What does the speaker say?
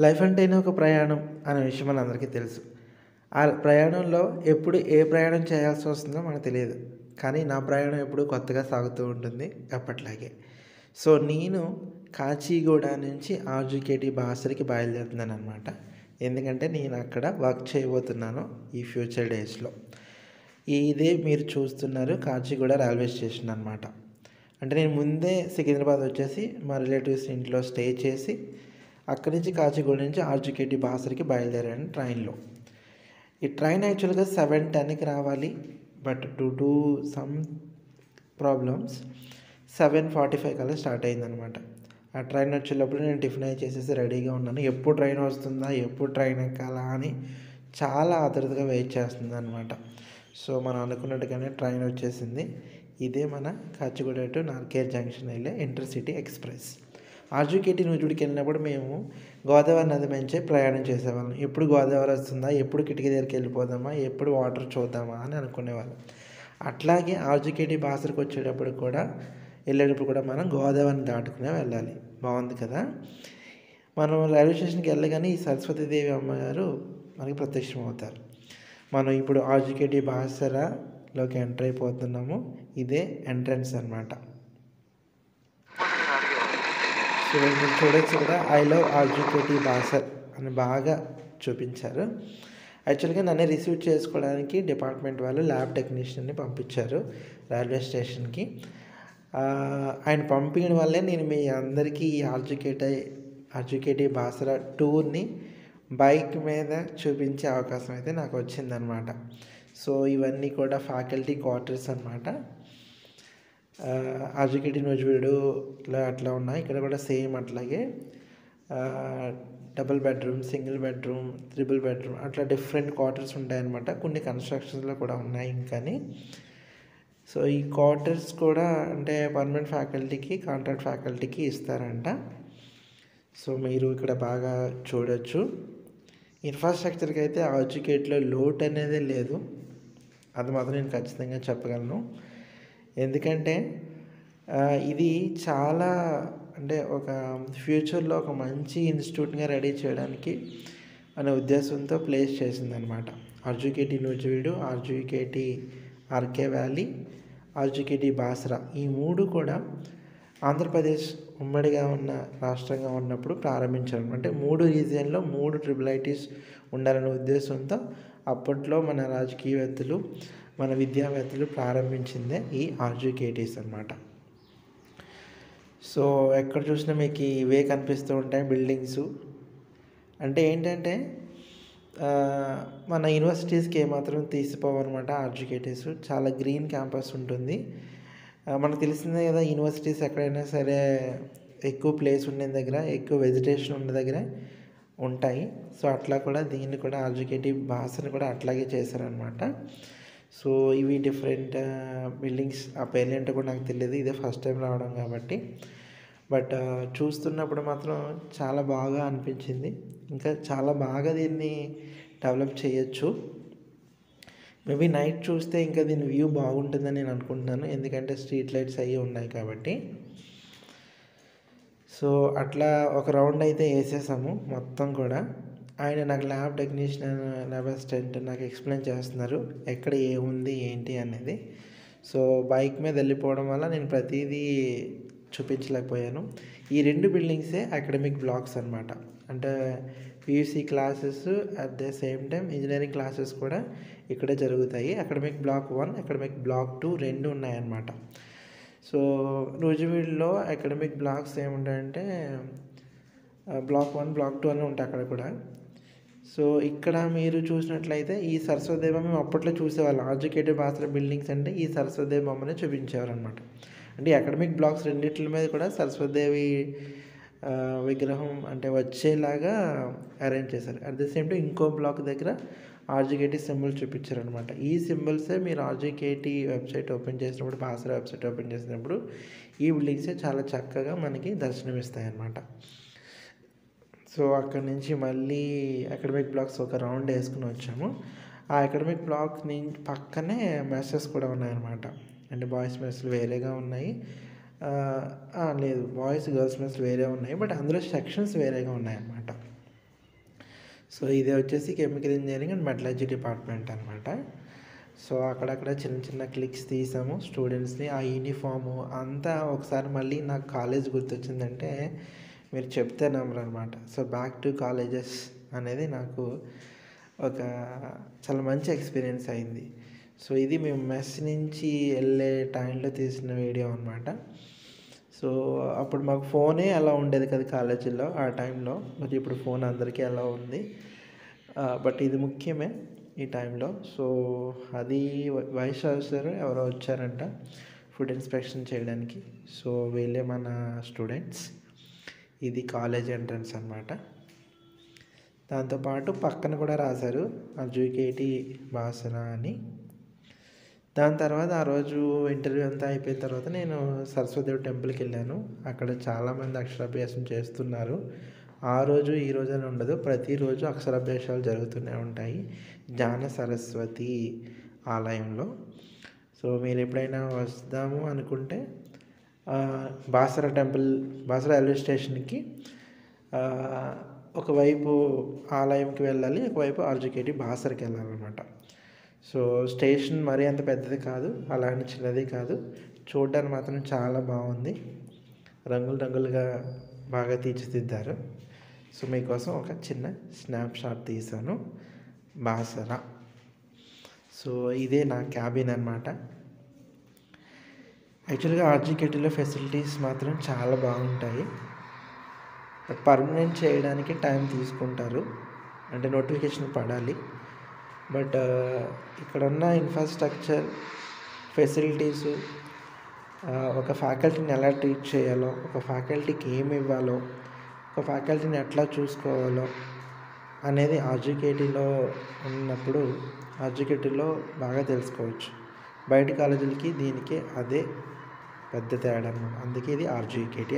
Life అంటేనే ఒక ప్రయాణం అనే విషయం మనందరికీ తెలుసు. ఆ ప్రయాణంలో ఎప్పుడు ఏ ప్రయాణం చేయాల్సి వస్తుందో మనకు తెలియదు. కానీ నా ప్రయాణం ఎప్పుడూ కొత్తగా సాగుతూ ఉంటుంది ఎప్పటిలాగే. సో, నేను కాచిగూడ నుంచి ఆర్‌జీకేటీ బాసరకి బయలుదేరుతున్నాననమాట. ఎందుకంటే నేను అక్కడ వర్క్ చేయబోతున్నాను ఈ ఫ్యూచర్ డేస్‌లో. ఇదే మీరు చూస్తున్నారు కాచిగూడ రైల్వే స్టేషన్ అనమాట. అంటే నేను ముందే సికింద్రాబాద్ వచ్చేసి మా రిలేటివ్స్ ఇంట్లో స్టే చేసి అక్కడి నుంచి కాచిగూడ నుంచి ఆర్‌జీకేటీ బాసరకి బయలుదేరాను ట్రైన్‌లో. ఈ ట్రైన్ యాక్చువల్‌గా 7:10కి రావాలి. But due to some problems 7:45 కల్లా స్టార్ట్ అయిందనమాట. ఆ ట్రైన్ వచ్చేటప్పుడు నేను టిఫిన్ అయి చేసేసి రెడీగా ఉన్నాను. ఎప్పుడు ట్రైన్ వస్తుందా? ఎప్పుడు ట్రైన్ ఎక్కాలా? అని చాలా ఆతృతగా వెయిట్ చేస్తున్నాననమాట. సో, మనం అనుకున్నట్టుగానే ట్రైన్ వచ్చేసింది. ఇదే మన కాచిగూడ టు నార్కేర్ జంక్షన్ వెళ్ళే ఇంటర్‌సిటీ ఎక్స్‌ప్రెస్. ఆర్‌జీకేటీ నూజివీడుకి వెళ్ళినప్పుడు మేము గోదావరి నది మించే ప్రయాణం చేసేవాళ్ళం. ఎప్పుడు గోదావరి వస్తుందా? ఎప్పుడు కిటికీ దగ్గరికి వెళ్ళిపోదామా? ఎప్పుడు వాటర్ చూద్దామా? అని అనుకునేవాళ్ళం. అట్లాగే ఆర్‌జీకేటీ బాసరకు వచ్చేటప్పుడు కూడా వెళ్ళేటప్పుడు కూడా మనం గోదావరిని దాటుకునే వెళ్ళాలి. బాగుంది కదా! మనం రైల్వే స్టేషన్‌కి వెళ్ళగానే ఈ సరస్వతీదేవి అమ్మగారు మనకి ప్రత్యక్షమవుతారు. మనం ఇప్పుడు ఆర్‌జీకేటీ బాసరలోకి ఎంటర్ అయిపోతున్నాము. ఇదే ఎంట్రన్స్ అనమాట. సో, మీరు చూడొచ్చు ఇక్కడ ఐ లవ్ ఆర్‌జీకేటీ బాసర్ అని బాగా చూపించారు. యాక్చువల్‌గా నన్ను రిసీవ్ చేసుకోవడానికి డిపార్ట్మెంట్ వాళ్ళు ల్యాబ్ టెక్నీషియన్‌ని పంపించారు రైల్వే స్టేషన్‌కి. ఆయన పంపించడం వల్లే నేను మీ అందరికీ ఈ ఆర్‌జీకేటీ బాసర టూర్‌ని బైక్ మీద చూపించే అవకాశం అయితే నాకు వచ్చిందనమాట. సో, ఇవన్నీ కూడా ఫ్యాకల్టీ క్వార్టర్స్ అనమాట. ఆర్‌జీకేటీ నూజివీడులో అట్లా ఉన్నాయి. ఇక్కడ కూడా సేమ్ అట్లాగే double bedroom, single bedroom, triple bedroom అట్లా డిఫరెంట్ క్వార్టర్స్ ఉంటాయన్నమాట. కొన్ని కన్‌స్ట్రక్షన్స్‌లో కూడా ఉన్నాయి ఇంకాని. సో, ఈ క్వార్టర్స్ కూడా అంటే పర్మనెంట్ ఫ్యాకల్టీకి, కాంట్రాక్ట్ ఫ్యాకల్టీకి ఇస్తారంట. సో, మీరు ఇక్కడ బాగా చూడొచ్చు. ఇన్‌ఫ్రాస్ట్రక్చర్‌కి అయితే ఆర్‌జీకేటీలో లోటు అనేదే లేదు. అది మాత్రం నేను ఖచ్చితంగా చెప్పగలను. ఎందుకంటే ఇది చాలా అంటే ఒక ఫ్యూచర్‌లో ఒక మంచి ఇన్‌స్టిట్యూట్‌గా రెడీ చేయడానికి అనే ఉద్దేశంతో ప్లేస్ చేసిందనమాట. RGKT Nuzvid, RGKT RK valley, RGKT Basar ఈ 3 కూడా ఆంధ్రప్రదేశ్ ఉమ్మడిగా ఉన్న రాష్ట్రంగా ఉన్నప్పుడు ప్రారంభించారు. అంటే 3 రీజియన్‌లో 3 ట్రిపుల్ ఐటీస్ ఉండాలనే ఉద్దేశంతో అప్పట్లో మన రాజకీయవేత్తలు, మన విద్యావేత్తలు ప్రారంభించిందే ఈ ఆర్‌జీకేటీస్ అనమాట. సో, ఎక్కడ చూసినా మీకు ఇవే కనిపిస్తూ ఉంటాయి బిల్డింగ్సు. అంటే ఏంటంటే మన యూనివర్సిటీస్‌కి ఏమాత్రం తీసిపోవన్నమాట ఆర్‌జీకేటీస్. చాలా గ్రీన్ క్యాంపస్ ఉంటుంది. మనకు తెలిసిందే కదా! యూనివర్సిటీస్ ఎక్కడైనా సరే ఎక్కువ ప్లేస్ ఉండే దగ్గర, ఎక్కువ వెజిటేషన్ ఉన్న దగ్గరే ఉంటాయి. సో, అట్లా కూడా దీన్ని కూడా ఆర్‌జీకేటీ బాసరని కూడా అట్లాగే చేశారనమాట. సో, ఇవి డిఫరెంట్ బిల్డింగ్స్. ఆ పేర్లేంటో కూడా నాకు తెలీదు. ఇదే ఫస్ట్ టైం రావడం కాబట్టి. బట్ చూస్తున్నప్పుడు మాత్రం చాలా బాగా అనిపించింది. ఇంకా చాలా బాగా దీన్ని డెవలప్ చేయొచ్చు. మేబీ నైట్ చూస్తే ఇంకా దీని వ్యూ బాగుంటుందని నేను అనుకుంటున్నాను. ఎందుకంటే స్ట్రీట్ లైట్స్ అయ్యి ఉన్నాయి కాబట్టి. సో, అట్లా ఒక రౌండ్ అయితే వేసేసాము మొత్తం కూడా. ఆయన నాకు ల్యాబ్ టెక్నీషియన్, ల్యాబ్ అసిస్టెంట్ నాకు ఎక్స్ప్లెయిన్ చేస్తున్నారు. ఎక్కడ ఏముంది ఏంటి అనేది. సో, బైక్ మీద వెళ్ళిపోవడం వల్ల నేను ప్రతీదీ చూపించలేకపోయాను. ఈ 2 బిల్డింగ్సే అకాడమిక్ బ్లాక్స్ అనమాట. అంటే PUC classes at the same time engineering classes కూడా ఇక్కడే జరుగుతాయి. అకాడమిక్ బ్లాక్ 1, అకాడమిక్ బ్లాక్ 2 2 ఉన్నాయన్నమాట. సో, నూజివీడులో అకాడమిక్ బ్లాక్స్ ఏముంటాయంటే బ్లాక్ 1, బ్లాక్ 2 అని ఉంటాయి అక్కడ కూడా. సో, ఇక్కడ మీరు చూసినట్లయితే ఈ సరస్వతీదేవి మేము అప్పట్లో చూసేవాళ్ళం. ఆర్‌జీకేటీ బాసర బిల్డింగ్స్ అంటే ఈ సరస్వతీదేవి బొమ్మనే చూపించేవారనమాట. అంటే అకాడమిక్ బ్లాక్స్ రెండిట్ల మీద కూడా సరస్వతీదేవి విగ్రహం అంటే వచ్చేలాగా అరేంజ్ చేశారు. అట్ ద సేమ్ టైం ఇంకో బ్లాక్ దగ్గర ఆర్‌జీకేటీ సింబల్ చూపించారనమాట. ఈ సింబల్సే మీరు ఆర్‌జీకేటీ వెబ్సైట్ ఓపెన్ చేసినప్పుడు, బాసర వెబ్సైట్ ఓపెన్ చేసినప్పుడు ఈ బిల్డింగ్సే చాలా చక్కగా మనకి దర్శనమిస్తాయన్నమాట. సో, అక్కడి నుంచి మళ్ళీ అకాడమిక్ బ్లాక్స్ ఒక రౌండ్ వేసుకుని వచ్చాము. ఆ అకాడమిక్ బ్లాక్ పక్కనే మెసెస్ కూడా ఉన్నాయన్నమాట. అంటే బాయ్స్ మెస్లు వేరేగా ఉన్నాయి. లేదు, బాయ్స్, గర్ల్స్ మెస్లు వేరే ఉన్నాయి. బట్ అందులో సెక్షన్స్ వేరేగా ఉన్నాయన్నమాట. సో ఇది వచ్చేసి chemical engineering and metallurgy department అనమాట. సో అక్కడక్కడ చిన్న చిన్న క్లిక్స్ తీసాము స్టూడెంట్స్ని. ఆ యూనిఫాము అంతా ఒకసారి మళ్ళీ నాకు కాలేజ్ గుర్తొచ్చిందంటే మీరు చెప్తే నమ్మరనమాట. సో బ్యాక్ టు కాలేజెస్ అనేది నాకు ఒక చాలా మంచి ఎక్స్పీరియన్స్ అయింది. సో ఇది మేము మెస్ నుంచి వెళ్ళే టైంలో తీసిన వీడియో అనమాట. సో అప్పుడు మాకు ఫోనే అలా ఉండేది కదా కాలేజీలో ఆ టైంలో. మరి ఇప్పుడు ఫోన్ అందరికీ అలా ఉంది. బట్ ఇది ముఖ్యమే ఈ టైంలో. సో అది వైస్ ఛాన్సలర్ ఎవరో వచ్చారంట ఫుడ్ ఇన్స్పెక్షన్ చేయడానికి. సో వీళ్ళే మన స్టూడెంట్స్. ఇది కాలేజ్ ఎంట్రన్స్ అనమాట. దాంతోపాటు పక్కన కూడా రాశారు RJKT బాసర అని. దాని తర్వాత ఆ రోజు ఇంటర్వ్యూ అంతా అయిపోయిన తర్వాత నేను సరస్వతి టెంపుల్కి వెళ్ళాను. అక్కడ చాలామంది అక్షరాభ్యాసం చేస్తున్నారు. ఆ రోజు ఈ రోజు అని ఉండదు, ప్రతిరోజు అక్షరాభ్యాసాలు జరుగుతూనే ఉంటాయి జ్ఞాన సరస్వతి ఆలయంలో. సో మీరు ఎప్పుడైనా వస్తాము అనుకుంటే బాసర టెంపుల్, బాసర రైల్వే స్టేషన్కి ఒకవైపు ఆలయంకి వెళ్ళాలి, ఒకవైపు RJKT బాసరకి వెళ్ళాలన్నమాట. సో స్టేషన్ మరీ అంత పెద్దది కాదు, అలాంటి చిన్నది కాదు. చూడడానికి మాత్రం చాలా బాగుంది. రంగులు రంగులుగా బాగా తీర్చిదిద్దారు. సో మీకోసం ఒక చిన్న స్నాప్ షాట్ తీసాను బాసర. సో ఇదే నా క్యాబిన్ అనమాట. యాక్చువల్గా RJKTలో ఫెసిలిటీస్ మాత్రం చాలా బాగుంటాయి. బట్ పర్మనెంట్ చేయడానికి టైం తీసుకుంటారు, అంటే నోటిఫికేషన్ పడాలి. బట్ ఇక్కడ ఉన్న ఇన్ఫ్రాస్ట్రక్చర్, ఫెసిలిటీసు, ఒక ఫ్యాకల్టీని ఎలా ట్రీట్ చేయాలో, ఒక ఫ్యాకల్టీకి ఏమి ఇవ్వాలో, ఒక ఫ్యాకల్టీని ఎట్లా చూసుకోవాలో అనేది RJKTలో ఉన్నప్పుడు RJKTలో బాగా తెలుసుకోవచ్చు. బయట కాలేజీలకి దీనికి అదే పెద్ద తేడా అన్నమాట. అందుకే ఇది RJKT.